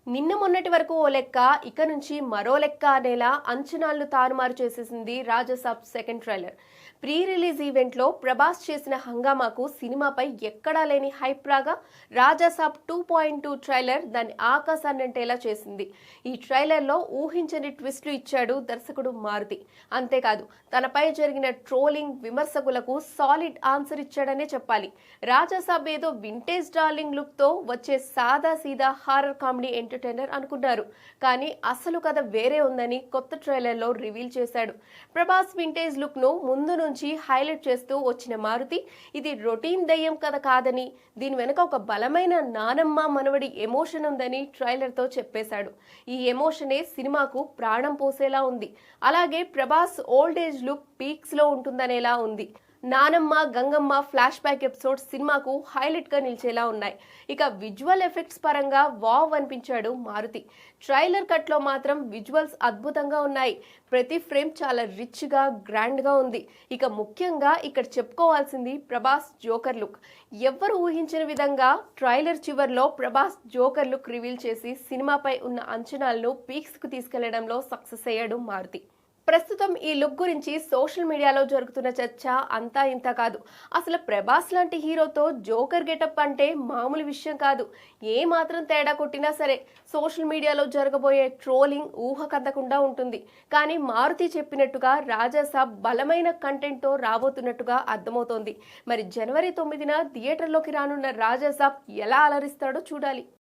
నిన్న మొన్నటి వరకు ఓ లెక్క ఇక నుంచి మరో లెక్క అనేలా అంచనాలను తారుమారు చేసేసింది Raja Saab second trailer. Pre release event లో ప్రభాస్ చేసిన హంగామాకు సినిమాపై ఎక్కడా లేని హైప్ రాగా రాజసాబ్ 2.2 ట్రైలర్ దాన్ని ఆకాశాన్నంటేలా చేసింది. ఈ ట్రైలర్ లో ఊహించని ట్విస్టులు ఇచ్చాడు దర్శకుడు మారుతి. అంతేకాదు తనపై జరిగిన ట్రోలింగ్ విమర్శకులకు సాలిడ్ ఆన్సర్ ఇచ్చాడనే చెప్పాలి. రాజసాబ్ ఏదో వింటేజ్ డార్లింగ్ లుక్ తో వచ్చే సాదా సీదా హారర్ కామెడీ ఎంటర్టైనర్ అనుకున్నారు. కానీ అసలు కథ వేరే ఉందని కొత్త ట్రైలర్ లో రివీల్ చేశాడు. ప్రభాస్ వింటేజ్ లుక్ ను ముందు నుంచి హైలైట్ చేస్తూ వచ్చిన మారుతి ఇది రొటీన్ దయ్యం కథ కాదని, దీని వెనుక ఒక బలమైన నానమ్మ మనవడి ఎమోషన్ ఉందని ట్రైలర్ తో చెప్పేశాడు. ఈ ఎమోషనే సినిమాకు ప్రాణం పోసేలా ఉంది. అలాగే Prabhas old age look peaks లో ఉంటుందనేలా ఉంది. నానమ్మ గంగమ్మ ఫ్లాష్ బ్యాక్ ఎపిసోడ్ సినిమాకు హైలైట్ గా నిలిచేలా ఉన్నాయి. ఇక విజువల్ ఎఫెక్ట్స్ పరంగా వావ్ అనిపించాడు మారుతి. ట్రైలర్ కట్ లో మాత్రం విజువల్స్ అద్భుతంగా ఉన్నాయి. ప్రతి ఫ్రేమ్ చాలా రిచ్ గా గ్రాండ్ గా ఉంది. ఇక ముఖ్యంగా ఇక్కడ చెప్పుకోవాల్సింది ప్రభాస్ జోకర్ లుక్. ఎవ్వరు ఊహించిన విధంగా ట్రైలర్ చివర్లో ప్రభాస్ జోకర్ లుక్ రివీల్ చేసి సినిమాపై ఉన్న అంచనాలను పీక్స్ కు తీసుకెళ్లడంలో సక్సెస్ అయ్యాడు మారుతి. ప్రస్తుతం ఈ లుక్ గురించి సోషల్ మీడియాలో జరుగుతున్న చర్చ అంతా ఇంత కాదు. అసలు ప్రభాస్ లాంటి హీరోతో జోకర్ గెటప్ అంటే మామూలు విషయం కాదు. ఏ మాత్రం తేడా కొట్టినా సరే సోషల్ మీడియాలో జరగబోయే ట్రోలింగ్ ఊహకందకుండా ఉంటుంది. కానీ మారుతి చెప్పినట్టుగా రాజాసాబ్ బలమైన కంటెంట్తో రాబోతున్నట్టుగా అర్థమవుతోంది. మరి జనవరి 9న థియేటర్లోకి రానున్న రాజాసాబ్ ఎలా అలరిస్తాడో చూడాలి.